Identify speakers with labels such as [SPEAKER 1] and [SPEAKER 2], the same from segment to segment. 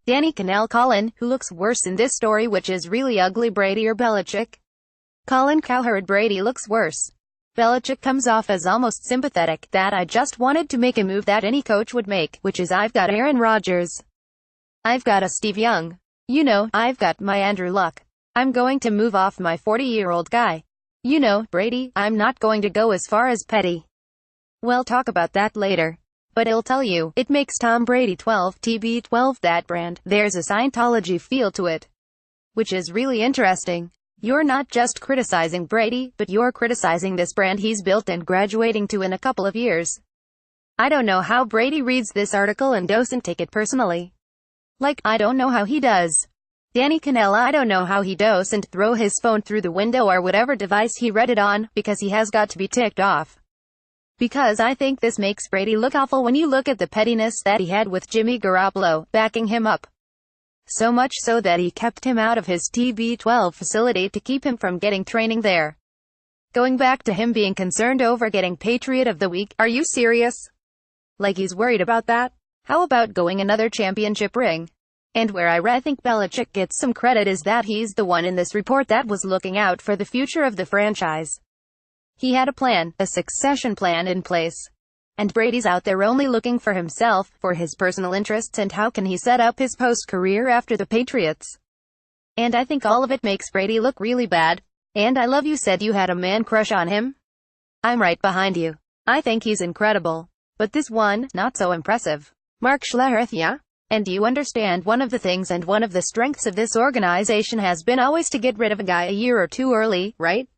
[SPEAKER 1] Danny Kanell Colin, who looks worse in this story, which is really ugly, Brady or Belichick? Colin Cowherd. Brady looks worse. Belichick comes off as almost sympathetic, that I just wanted to make a move that any coach would make, which is I've got Aaron Rodgers. I've got a Steve Young. You know, I've got my Andrew Luck. I'm going to move off my 40-year-old guy. You know, Brady, I'm not going to go as far as Petty. We'll talk about that later. But I'll tell you, it makes Tom Brady 12, TB12 that brand. There's a Scientology feel to it. Which is really interesting. You're not just criticizing Brady, but you're criticizing this brand he's built and graduating to in a couple of years. I don't know how Brady reads this article and doesn't take it personally. Like, I don't know how he does. Danny Kanell. I don't know how he doesn't throw his phone through the window or whatever device he read it on, because he has got to be ticked off. Because I think this makes Brady look awful when you look at the pettiness that he had with Jimmy Garoppolo, backing him up. So much so that he kept him out of his TB12 facility to keep him from getting training there. Going back to him being concerned over getting Patriot of the Week, are you serious? Like he's worried about that? How about going another championship ring? And where I think Belichick gets some credit is that he's the one in this report that was looking out for the future of the franchise. He had a plan, a succession plan in place. And Brady's out there only looking for himself, for his personal interests, and how can he set up his post-career after the Patriots. And I think all of it makes Brady look really bad. And I love you said you had a man crush on him. I'm right behind you. I think he's incredible. But this one, not so impressive. Mark Schlereth, yeah? And you understand one of the things and one of the strengths of this organization has been always to get rid of a guy a year or two early, right?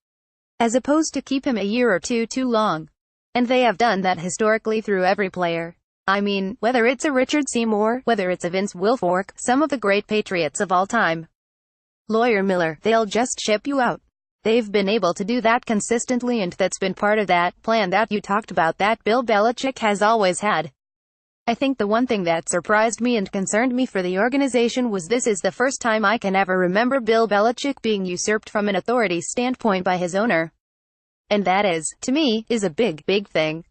[SPEAKER 1] As opposed to keep him a year or two too long. And they have done that historically through every player. I mean, whether it's a Richard Seymour, whether it's a Vince Wilfork, some of the great Patriots of all time. Lawyer Miller, they'll just ship you out. They've been able to do that consistently, and that's been part of that plan that you talked about that Bill Belichick has always had. I think the one thing that surprised me and concerned me for the organization was this is the first time I can ever remember Bill Belichick being usurped from an authority standpoint by his owner. And that is, to me, is a big, big thing.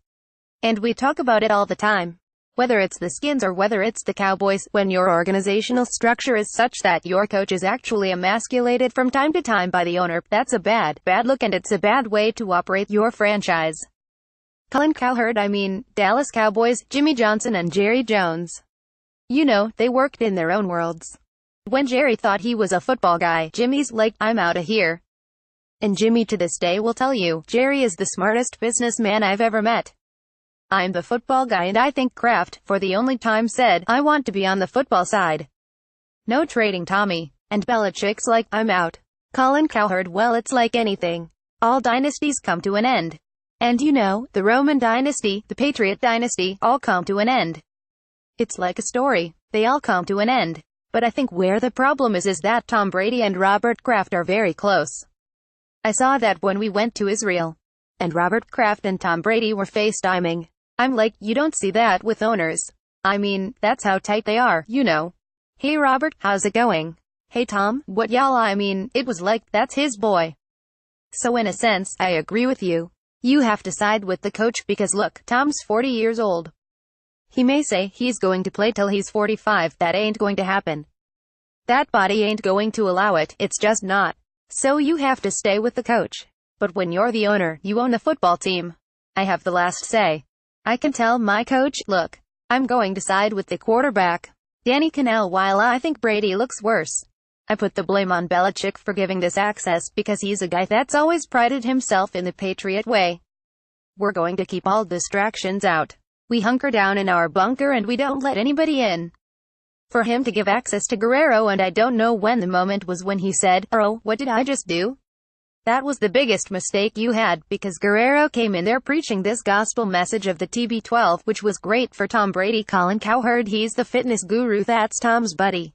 [SPEAKER 1] And we talk about it all the time. Whether it's the Skins or whether it's the Cowboys, when your organizational structure is such that your coach is actually emasculated from time to time by the owner, that's a bad look, and it's a bad way to operate your franchise. Colin Cowherd. I mean, Dallas Cowboys, Jimmy Johnson and Jerry Jones. You know, they worked in their own worlds. When Jerry thought he was a football guy, Jimmy's like, I'm outta here. And Jimmy to this day will tell you, Jerry is the smartest businessman I've ever met. I'm the football guy, and I think Kraft, for the only time, said, I want to be on the football side. No trading Tommy. And Belichick's like, I'm out. Colin Cowherd. Well, it's like anything. All dynasties come to an end. And you know, the Roman dynasty, the Patriot dynasty, all come to an end. It's like a story. They all come to an end. But I think where the problem is that Tom Brady and Robert Kraft are very close. I saw that when we went to Israel. And Robert Kraft and Tom Brady were FaceTiming. I'm like, you don't see that with owners. I mean, that's how tight they are, you know. Hey Robert, how's it going? Hey Tom, what y'all? I mean, it was like, that's his boy. So in a sense, I agree with you. You have to side with the coach because look, Tom's 40 years old. He may say he's going to play till he's 45, that ain't going to happen. That body ain't going to allow it, it's just not. So you have to stay with the coach. But when you're the owner, you own the football team. I have the last say. I can tell my coach, look, I'm going to side with the quarterback. Danny Kanell. While I think Brady looks worse, I put the blame on Belichick for giving this access because he's a guy that's always prided himself in the Patriot way. We're going to keep all distractions out. We hunker down in our bunker and we don't let anybody in. For him to give access to Guerrero, and I don't know when the moment was when he said, oh, what did I just do? That was the biggest mistake you had, because Guerrero came in there preaching this gospel message of the TB12, which was great for Tom Brady. Colin Cowherd. He's the fitness guru, that's Tom's buddy.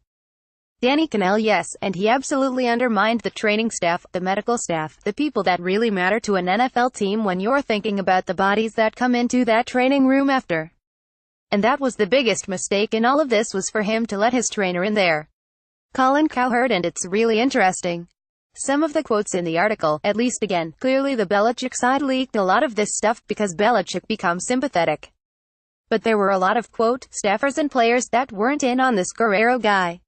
[SPEAKER 1] Danny Kanell. Yes, and he absolutely undermined the training staff, the medical staff, the people that really matter to an NFL team when you're thinking about the bodies that come into that training room after. And that was the biggest mistake in all of this, was for him to let his trainer in there. Colin Cowherd. And it's really interesting. Some of the quotes in the article, at least again, clearly the Belichick side leaked a lot of this stuff because Belichick becomes sympathetic. But there were a lot of, quote, staffers and players that weren't in on this Guerrero guy.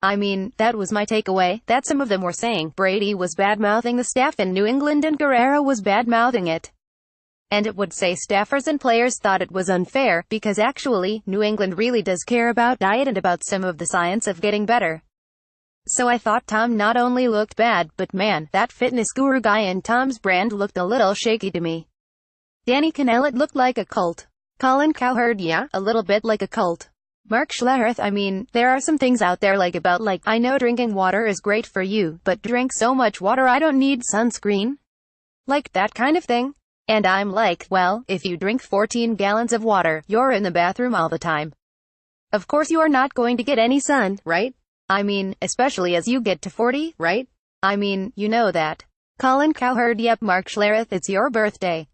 [SPEAKER 1] I mean, that was my takeaway, that some of them were saying Brady was bad-mouthing the staff in New England and Guerrero was bad-mouthing it. And it would say staffers and players thought it was unfair, because actually, New England really does care about diet and about some of the science of getting better. So I thought Tom not only looked bad, but man, that fitness guru guy in Tom's brand looked a little shaky to me. Danny Kanell, it looked like a cult. Colin Cowherd, yeah, a little bit like a cult. Mark Schlereth, I mean, there are some things out there like, I know drinking water is great for you, but drink so much water I don't need sunscreen. Like, that kind of thing. And I'm like, well, if you drink 14 gallons of water, you're in the bathroom all the time. Of course you are not going to get any sun, right? I mean, especially as you get to 40, right? I mean, you know that. Colin Cowherd, yep, Mark Schlereth, it's your birthday.